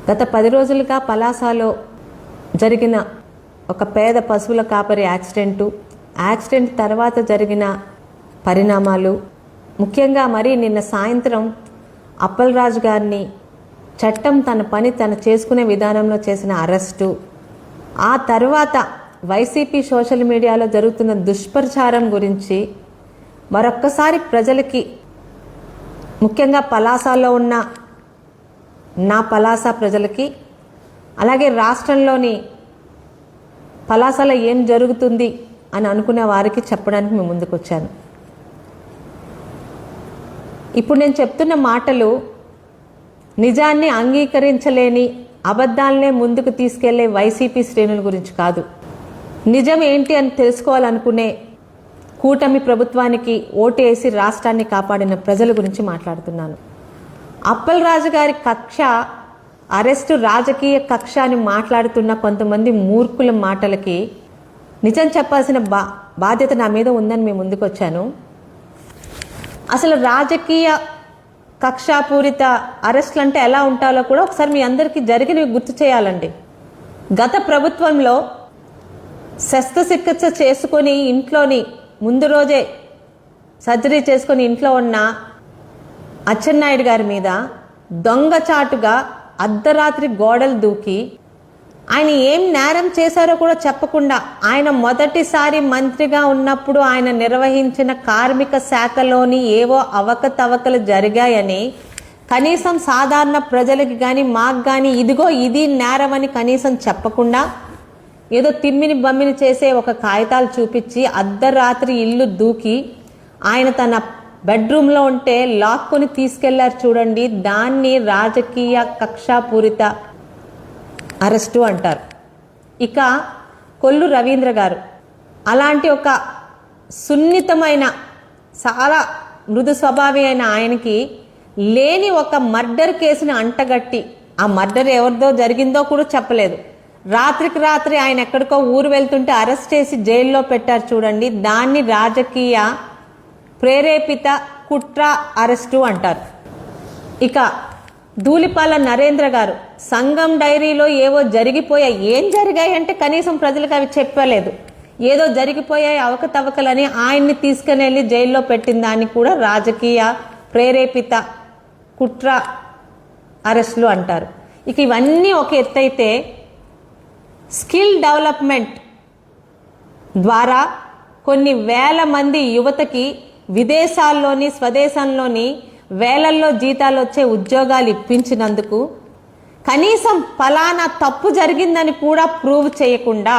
గత 10 రోజులుగా పలాసలో జరిగిన ఒక పేద పశువుల కాపరి యాక్సిడెంట్ తర్వాత జరిగిన పరిణామాలు, ముఖ్యంగా మరి నిన్న సాయంత్రం అప్పలరాజు గారిని చట్టం తన పని తను చేసుకునే విధానంలో చేసిన అరెస్టు, ఆ తర్వాత వైసీపీ సోషల్ మీడియాలో జరుగుతున్న దుష్ప్రచారం గురించి మరొక్కసారి ప్రజలకి, ముఖ్యంగా పలాసలో ఉన్న నా పలాస ప్రజలకి, అలాగే రాష్ట్రంలోని పలాసలో ఏం జరుగుతుంది అని అనుకునే వారికి చెప్పడానికి మేము ముందుకు వచ్చాను. ఇప్పుడు నేను చెప్తున్న మాటలు నిజాన్ని అంగీకరించలేని, అబద్ధాలనే ముందుకు తీసుకెళ్లే వైసీపీ శ్రేణుల గురించి కాదు. నిజం ఏంటి అని తెలుసుకోవాలనుకునే కూటమి ప్రభుత్వానికి ఓటేసి రాష్ట్రాన్ని కాపాడిన ప్రజల గురించి మాట్లాడుతున్నాను. అప్పలరాజు గారి కక్ష, అరెస్టు రాజకీయ కక్ష అని మాట్లాడుతున్న కొంతమంది మూర్ఖుల మాటలకి నిజం చెప్పాల్సిన బాధ్యత నా మీద ఉందని మేము ముందుకు వచ్చాను. అసలు రాజకీయ కక్షాపూరిత అరెస్టులు అంటే ఎలా ఉంటాలో కూడా ఒకసారి మీ అందరికీ జరిగినవి గుర్తు చేయాలండి. గత ప్రభుత్వంలో శస్త్రచికిత్స చేసుకొని ఇంట్లోని ముందు రోజే సర్జరీ చేసుకొని ఇంట్లో ఉన్న అచ్చెన్నాయుడు గారి మీద దొంగచాటుగా అర్ధరాత్రి గోడలు దూకి ఆయన ఏం నేరం చేశారో కూడా చెప్పకుండా, ఆయన మొదటిసారి మంత్రిగా ఉన్నప్పుడు ఆయన నిర్వహించిన కార్మిక శాఖలోని ఏవో అవకతవకలు జరిగాయని కనీసం సాధారణ ప్రజలకి కానీ మాకు కానీ ఇదిగో ఇది నేరం అని కనీసం చెప్పకుండా ఏదో తిమ్మిని బమ్మిని చేసే ఒక కాగితాలు చూపించి అర్ధరాత్రి ఇల్లు దూకి ఆయన తన బెడ్రూమ్లో ఉంటే లాక్కొని తీసుకెళ్లారు చూడండి. దాన్ని రాజకీయ కక్షాపూరిత అరెస్టు అంటారు. ఇక కొల్లు రవీంద్ర గారు అలాంటి ఒక సున్నితమైన, చాలా మృదు స్వభావి అయిన ఆయనకి లేని ఒక మర్డర్ కేసుని అంటగట్టి, ఆ మర్డర్ ఎవరిదో జరిగిందో కూడా చెప్పలేదు, రాత్రికి రాత్రి ఆయన ఎక్కడికో ఊరు వెళ్తుంటే అరెస్ట్ చేసి జైల్లో పెట్టారు చూడండి. దాన్ని రాజకీయ ప్రేరేపిత కుట్ర అరెస్టు అంటారు. ఇక ధూళిపాల నరేంద్ర గారు సంఘం డైరీలో ఏవో జరిగిపోయాయి, ఏం జరిగాయి అంటే కనీసం ప్రజలకు అవి చెప్పలేదు, ఏదో జరిగిపోయాయి అవకతవకలని ఆయన్ని తీసుకుని వెళ్ళి జైల్లో పెట్టిన దాన్ని కూడా రాజకీయ ప్రేరేపిత కుట్ర అరెస్టులు అంటారు. ఇక ఇవన్నీ ఒక ఎత్తైతే స్కిల్ డెవలప్మెంట్ ద్వారా కొన్ని వేల మంది యువతకి విదేశాల్లోని స్వదేశంలోని వేలల్లో జీతాలు వచ్చే ఉద్యోగాలు ఇప్పించినందుకు కనీసం ఫలానా తప్పు జరిగిందని కూడా ప్రూవ్ చేయకుండా,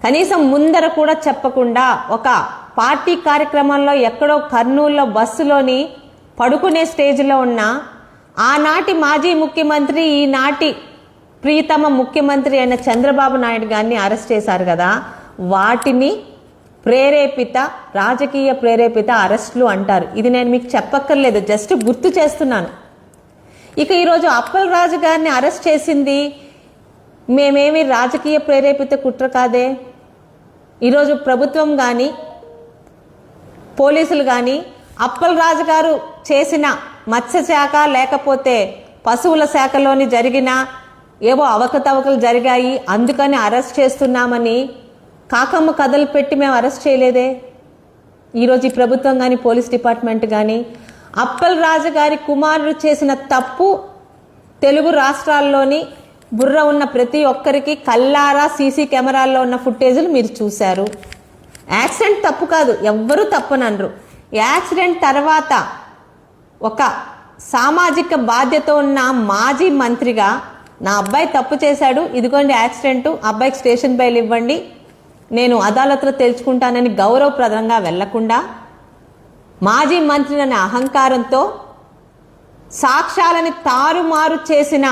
కనీసం ముందర కూడా చెప్పకుండా, ఒక పార్టీ కార్యక్రమంలో ఎక్కడో కర్నూలులో బస్సులోని పడుకునే స్టేజ్లో ఉన్న ఆనాటి మాజీ ముఖ్యమంత్రి, ఈనాటి ప్రియతమ ముఖ్యమంత్రి అయిన చంద్రబాబు నాయుడు గారిని అరెస్ట్ చేశారు కదా, వాటిని ప్రేరేపిత, రాజకీయ ప్రేరేపిత అరెస్టులు అంటారు. ఇది నేను మీకు చెప్పక్కర్లేదు, జస్ట్ గుర్తు చేస్తున్నాను. ఇక ఈరోజు అప్పలరాజు గారిని అరెస్ట్ చేసింది మేమేమి రాజకీయ ప్రేరేపిత కుట్ర కాదే. ఈరోజు ప్రభుత్వం కానీ పోలీసులు కానీ అప్పలరాజు గారు చేసిన మత్స్యశాఖ లేకపోతే పశువుల శాఖలోని జరిగిన ఏవో అవకతవకలు జరిగాయి అందుకని అరెస్ట్ చేస్తున్నామని కాకమ్మ కథలు పెట్టి మేము అరెస్ట్ చేయలేదే. ఈరోజు ఈ ప్రభుత్వం కానీ పోలీస్ డిపార్ట్మెంట్ కానీ అప్పలరాజు గారి కుమారుడు చేసిన తప్పు తెలుగు రాష్ట్రాల్లోని బుర్ర ఉన్న ప్రతి ఒక్కరికి కల్లారా సీసీ కెమెరాల్లో ఉన్న ఫుటేజీలు మీరు చూశారు. యాక్సిడెంట్ తప్పు కాదు, ఎవ్వరూ తప్పననరు. యాక్సిడెంట్ తర్వాత ఒక సామాజిక బాధ్యత ఉన్న మాజీ మంత్రిగా నా అబ్బాయి తప్పు చేశాడు, ఇదిగోండి యాక్సిడెంటు, అబ్బాయికి స్టేషన్ బెయిల్ ఇవ్వండి, నేను అదాలత్లో తేల్చుకుంటానని గౌరవప్రదంగా వెళ్లకుండా మాజీ మంత్రి అనే అహంకారంతో సాక్ష్యాలని తారుమారు చేసిన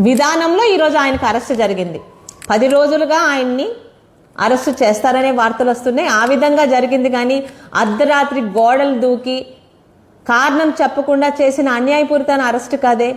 విధానంలో ఈరోజు ఆయనకు అరెస్టు జరిగింది. 10 రోజులుగా ఆయన్ని అరెస్టు చేస్తారనే వార్తలు వస్తున్నాయి. ఆ విధంగా జరిగింది కానీ అర్ధరాత్రి గోడలు దూకి కారణం చెప్పకుండా చేసిన అన్యాయపూరితమైన అరెస్టు కాదే.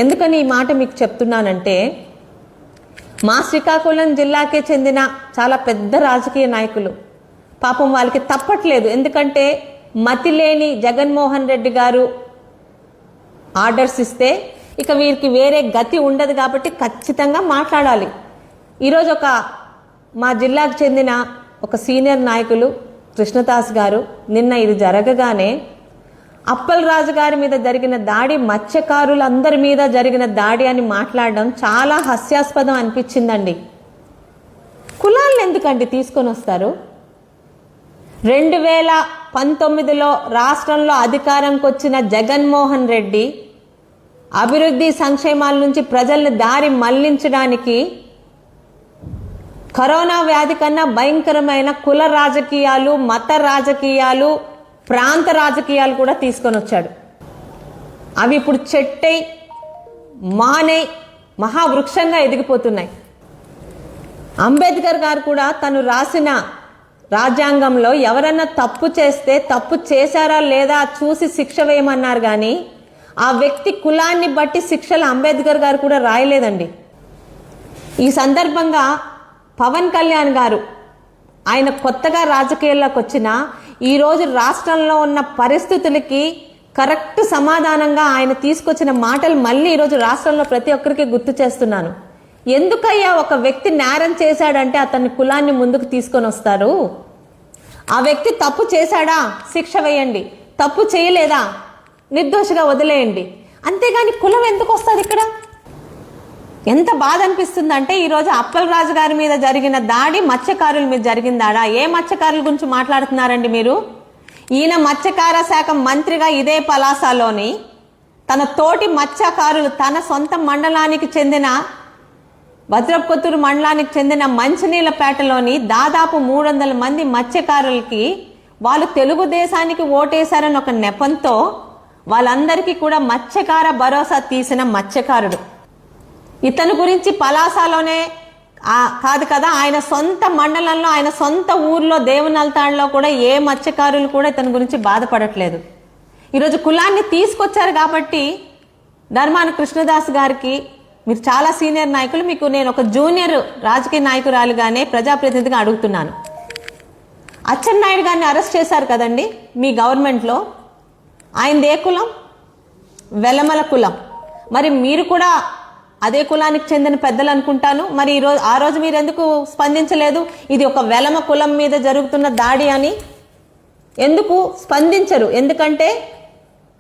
ఎందుకని ఈ మాట మీకు చెప్తున్నానంటే, మా శ్రీకాకుళం జిల్లాకే చెందిన చాలా పెద్ద రాజకీయ నాయకులు పాపం వాళ్ళకి తప్పట్లేదు. ఎందుకంటే మతిలేని జగన్మోహన్ రెడ్డి గారు ఆర్డర్స్ ఇస్తే ఇక వీరికి వేరే గతి ఉండదు కాబట్టి ఖచ్చితంగా మాట్లాడాలి. ఈరోజు మా జిల్లాకు చెందిన ఒక సీనియర్ నాయకులు కృష్ణదాస్ గారు నిన్న ఇది జరగగానే అప్పల్ రాజు గారి మీద జరిగిన దాడి మత్స్యకారులందరి మీద జరిగిన దాడి అని మాట్లాడడం చాలా హాస్యాస్పదం అనిపించిందండి. కులాలను ఎందుకండి తీసుకొని వస్తారు? 2019లో రాష్ట్రంలో అధికారంకి వచ్చిన జగన్మోహన్ రెడ్డి అభివృద్ధి సంక్షేమాల నుంచి ప్రజల్ని దారి మళ్లించడానికి కరోనా వ్యాధి కన్నా భయంకరమైన కుల రాజకీయాలు, మత రాజకీయాలు, ప్రాంత రాజకీయాలు కూడా తీసుకొని వచ్చాడు. అవి ఇప్పుడు చెట్టై మానై మహావృక్షంగా ఎదిగిపోతున్నాయి. అంబేద్కర్ గారు కూడా తను రాసిన రాజ్యాంగంలో ఎవరన్నా తప్పు చేస్తే తప్పు చేశారా లేదా చూసి శిక్ష వేయమన్నారు, కానీ ఆ వ్యక్తి కులాన్ని బట్టి శిక్షలు అంబేద్కర్ గారు కూడా రాయలేదండి. ఈ సందర్భంగా పవన్ కళ్యాణ్ గారు ఆయన కొత్తగా రాజకీయాల్లోకి వచ్చిన ఈరోజు రాష్ట్రంలో ఉన్న పరిస్థితులకి కరెక్ట్ సమాధానంగా ఆయన తీసుకొచ్చిన మాటలు మళ్ళీ ఈరోజు రాష్ట్రంలో ప్రతి ఒక్కరికి గుర్తు చేస్తున్నాను. ఎందుకయ్యా ఒక వ్యక్తి నేరం చేశాడంటే అతన్ని కులాన్ని ముందుకు తీసుకొని వస్తారు? ఆ వ్యక్తి తప్పు చేశాడా శిక్ష వేయండి, తప్పు చేయలేదా నిర్దోషిగా వదిలేయండి, అంతేగాని కులం ఎందుకు వస్తుంది ఇక్కడ? ఎంత బాధ అనిపిస్తుంది అంటే ఈరోజు అప్పల్ రాజు గారి మీద జరిగిన దాడి మత్స్యకారుల మీద జరిగిందాడా? ఏ మత్స్యకారుల గురించి మాట్లాడుతున్నారండి మీరు? ఈయన మత్స్యకార శాఖ మంత్రిగా ఇదే పలాసలోని తన తోటి మత్స్యకారులు తన సొంత మండలానికి చెందిన భద్రపుకొత్తూరు మండలానికి చెందిన మంచినీళ్ళపేటలోని దాదాపు 300 మంది మత్స్యకారులకి వాళ్ళు తెలుగుదేశానికి ఓటేశారని ఒక నెపంతో వాళ్ళందరికీ కూడా మత్స్యకార భరోసా తీసిన మత్స్యకారుడు. ఇతని గురించి పలాసలోనే కాదు కదా, ఆయన సొంత మండలంలో ఆయన సొంత ఊర్లో దేవునల్తాడులో కూడా ఏ మత్స్యకారులు కూడా ఇతని గురించి బాధపడట్లేదు. ఈరోజు కులాన్ని తీసుకొచ్చారు కాబట్టి ధర్మాన కృష్ణదాస్ గారికి, మీరు చాలా సీనియర్ నాయకులు, మీకు నేను ఒక జూనియర్ రాజకీయ నాయకురాలుగానే ప్రజాప్రతినిధిగా అడుగుతున్నాను. అచ్చెన్నాయుడు గారిని అరెస్ట్ చేశారు కదండి మీ గవర్నమెంట్లో. ఆయనది ఏ కులం? వెలమల కులం. మరి మీరు కూడా అదే కులానికి చెందిన పెద్దలు అనుకుంటాను. మరి ఈరోజు ఆ రోజు మీరు ఎందుకు స్పందించలేదు? ఇది ఒక వెలమ కులం మీద జరుగుతున్న దాడి అని ఎందుకు స్పందించరు? ఎందుకంటే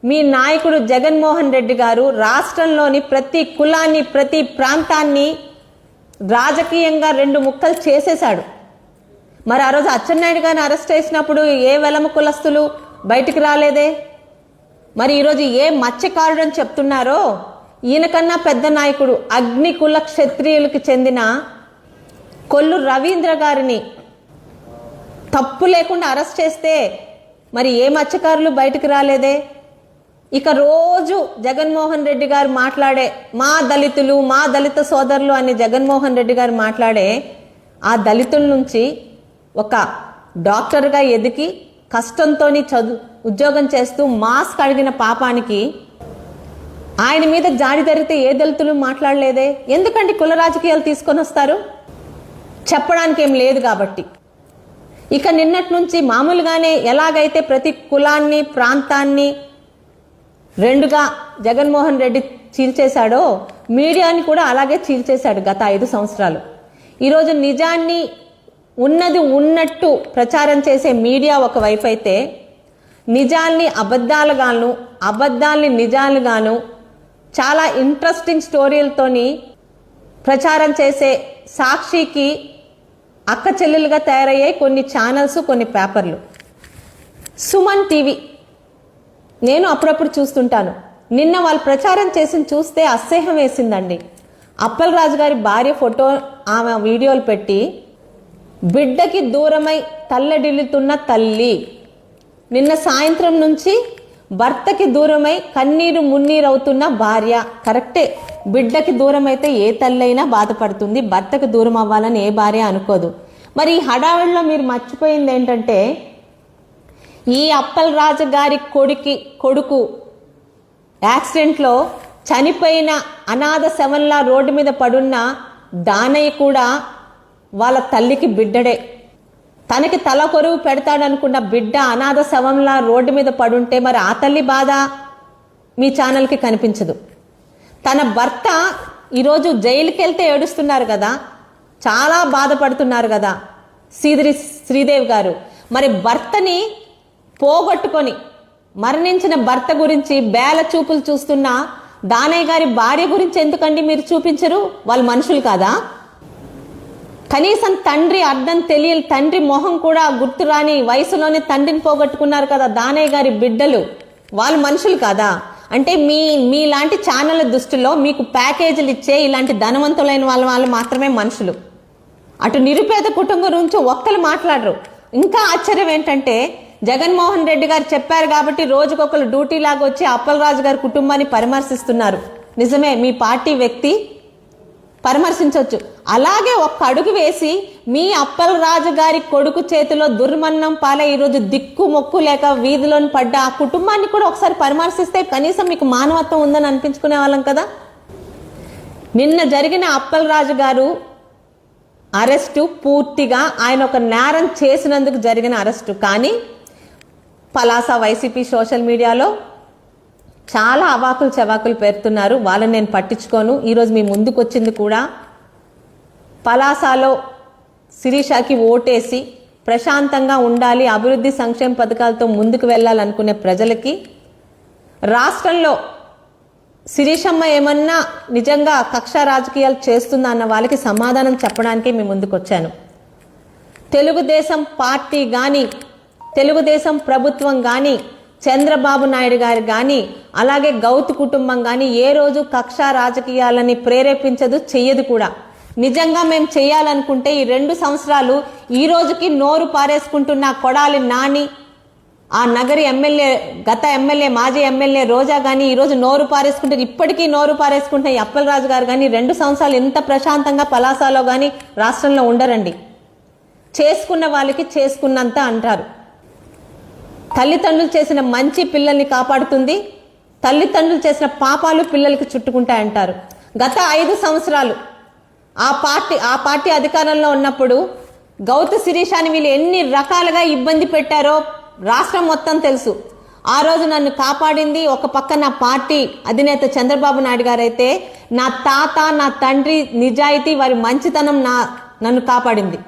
మీ నాయకుడు జగన్మోహన్ రెడ్డి గారు రాష్ట్రంలోని ప్రతి కులాన్ని, ప్రతి ప్రాంతాన్ని రాజకీయంగా 2 ముక్కలు చేసేశాడు. మరి ఆ రోజు అచ్చెన్నాయుడు గారిని అరెస్ట్ చేసినప్పుడు ఏ వెలమ కులస్తులు బయటికి రాలేదే? మరి ఈరోజు ఏ మత్స్యకారుడు అని చెప్తున్నారో ఈయనకన్నా పెద్ద నాయకుడు అగ్నికుల క్షత్రియులకు చెందిన కొల్లు రవీంద్ర గారిని తప్పు లేకుండా అరెస్ట్ చేస్తే మరి ఏ మత్స్యకారులు బయటికి రాలేదే? ఇక రోజు జగన్మోహన్ రెడ్డి గారు మాట్లాడే మా దళితులు, మా దళిత సోదరులు అని జగన్మోహన్ రెడ్డి గారు మాట్లాడే ఆ దళితుల నుంచి ఒక డాక్టర్గా ఎదిగి కష్టంతో ఉద్యోగం చేస్తూ మాస్క్ అడిగిన పాపానికి ఆయన మీద జాడి జరిగితే ఏ దళితులు మాట్లాడలేదే? ఎందుకంటే కుల రాజకీయాలు తీసుకొని వస్తారు? చెప్పడానికి ఏం లేదు కాబట్టి. ఇక నిన్నటి నుంచి మామూలుగానే ఎలాగైతే ప్రతి కులాన్ని, ప్రాంతాన్ని 2గా జగన్మోహన్ రెడ్డి చీల్చేశాడో మీడియాని కూడా అలాగే చీల్చేశాడు గత 5 సంవత్సరాలు. ఈరోజు నిజాన్ని ఉన్నది ఉన్నట్టు ప్రచారం చేసే మీడియా ఒకవైపు అయితే, నిజాల్ని అబద్ధాలుగాను, అబద్ధాల్ని నిజాలుగాను చాలా ఇంట్రెస్టింగ్ స్టోరీలతోని ప్రచారం చేసే సాక్షికి అక్క చెల్లెలుగా తయారయ్యాయి కొన్ని ఛానల్స్, కొన్ని పేపర్లు. సుమన్ టీవీ నేను అప్పుడప్పుడు చూస్తుంటాను. నిన్న వాళ్ళు ప్రచారం చేసి చూస్తే అసహ్యం వేసిందండి. అప్పల్ రాజు గారి భార్య ఫోటో ఆమె వీడియోలు పెట్టి బిడ్డకి దూరమై తల్లడిల్లుతున్న తల్లి, నిన్న సాయంత్రం నుంచి భర్తకి దూరమై కన్నీరు మున్నీరు అవుతున్న భార్య. కరెక్టే, బిడ్డకి దూరం అయితే ఏ తల్లి అయినా బాధపడుతుంది, భర్తకు దూరం అవ్వాలని ఏ భార్య అనుకోదు. మరి ఈ హడావిడిలో మీరు మర్చిపోయింది ఏంటంటే, ఈ అప్పల్ రాజు గారి కొడుకు యాక్సిడెంట్లో చనిపోయిన అనాథ శవంలా రోడ్డు మీద పడున్న దానయ్య కూడా వాళ్ళ తల్లికి బిడ్డడే. తనకి తల కొరువు పెడతాడనుకున్న బిడ్డ అనాథ శవంలా రోడ్డు మీద పడుంటే మరి ఆ తల్లి బాధ మీ ఛానల్కి కనిపించదు. తన భర్త ఈరోజు జైలుకి వెళ్తే ఏడుస్తున్నారు కదా, చాలా బాధపడుతున్నారు కదా శ్రీదేవి గారు. మరి భర్తని పోగొట్టుకొని మరణించిన భర్త గురించి బేల చూపులు చూస్తున్న దానయ్య గారి భార్య గురించి ఎందుకండి మీరు చూపించరు? వాళ్ళు మనుషులు కాదా? కనీసం తండ్రి అర్థం తెలియని, తండ్రి మొహం కూడా గుర్తురాని వయసులోనే తండ్రిని పోగొట్టుకున్నారు కదా దానయ్య గారి బిడ్డలు. వాళ్ళు మనుషులు కాదా? అంటే మీలాంటి ఛానళ్ళ దృష్టిలో మీకు ప్యాకేజీలు ఇచ్చే ఇలాంటి ధనవంతులైన వాళ్ళు మాత్రమే మనుషులు. అటు నిరుపేద కుటుంబం గురించి ఒక్కరు మాట్లాడరు. ఇంకా ఆశ్చర్యం ఏంటంటే, జగన్మోహన్ రెడ్డి గారు చెప్పారు కాబట్టి రోజుకొకరు డ్యూటీ లాగా వచ్చి అప్పలరాజు గారి కుటుంబాన్ని పరామర్శిస్తున్నారు. నిజమే, మీ పార్టీ వ్యక్తి పరామర్శించవచ్చు. అలాగే ఒక్క అడుగు వేసి మీ అప్పలరాజు గారి కొడుకు చేతిలో దుర్మన్నం పాలే ఈరోజు దిక్కు మొక్కు లేక వీధిలోని పడ్డ ఆ కుటుంబాన్ని కూడా ఒకసారి పరామర్శిస్తే కనీసం మీకు మానవత్వం ఉందని అనిపించుకునే వాళ్ళం కదా. నిన్న జరిగిన అప్పలరాజు గారు అరెస్టు పూర్తిగా ఆయన ఒక నేరం చేసినందుకు జరిగిన అరెస్టు. కానీ పలాస వైసీపీ సోషల్ మీడియాలో చాలా అవాకులు చవాకులు పెడుతున్నారు. వాళ్ళని నేను పట్టించుకోను. ఈరోజు మీ ముందుకు వచ్చింది కూడా పలాసలో శిరీషకి ఓటేసి ప్రశాంతంగా ఉండాలి, అభివృద్ధి సంక్షేమ పథకాలతో ముందుకు వెళ్ళాలనుకునే ప్రజలకి, రాష్ట్రంలో శిరీషమ్మ ఏమన్నా నిజంగా కక్ష రాజకీయాలు చేస్తుందా అన్న వాళ్ళకి సమాధానం చెప్పడానికి మీ ముందుకు వచ్చాను. తెలుగుదేశం పార్టీ కానీ, తెలుగుదేశం ప్రభుత్వం కానీ, చంద్రబాబు నాయుడు గారు కానీ, అలాగే గౌతు కుటుంబం కానీ ఏ రోజు కక్ష రాజకీయాలని ప్రేరేపించదు, చెయ్యదు కూడా. నిజంగా మేము చేయాలనుకుంటే ఈ 2 సంవత్సరాలు ఈ రోజుకి నోరు పారేసుకుంటున్న కొడాలి నాని, ఆ నగరి ఎమ్మెల్యే, గత ఎమ్మెల్యే, మాజీ ఎమ్మెల్యే రోజా కానీ ఈరోజు నోరు పారేసుకుంటే, ఇప్పటికీ నోరు పారేసుకుంటున్న ఈ అప్పలరాజు గారు కానీ 2 సంవత్సరాలు ఎంత ప్రశాంతంగా పలాసలో కానీ రాష్ట్రంలో ఉండరండి. చేసుకున్న వాళ్ళకి చేసుకున్నంత అంటారు. తల్లిదండ్రులు చేసిన మంచి పిల్లల్ని కాపాడుతుంది, తల్లిదండ్రులు చేసిన పాపాలు పిల్లలకి చుట్టుకుంటాయంటారు. గత 5 సంవత్సరాలు ఆ పార్టీ అధికారంలో ఉన్నప్పుడు గౌతు శిరీషాని వీళ్ళు ఎన్ని రకాలుగా ఇబ్బంది పెట్టారో రాష్ట్రం మొత్తం తెలుసు. ఆ రోజు నన్ను కాపాడింది ఒక పక్క నా పార్టీ అధినేత చంద్రబాబు నాయుడు గారు అయితే, నా తాత, నా తండ్రి నిజాయితీ, వారి మంచితనం నన్ను కాపాడింది.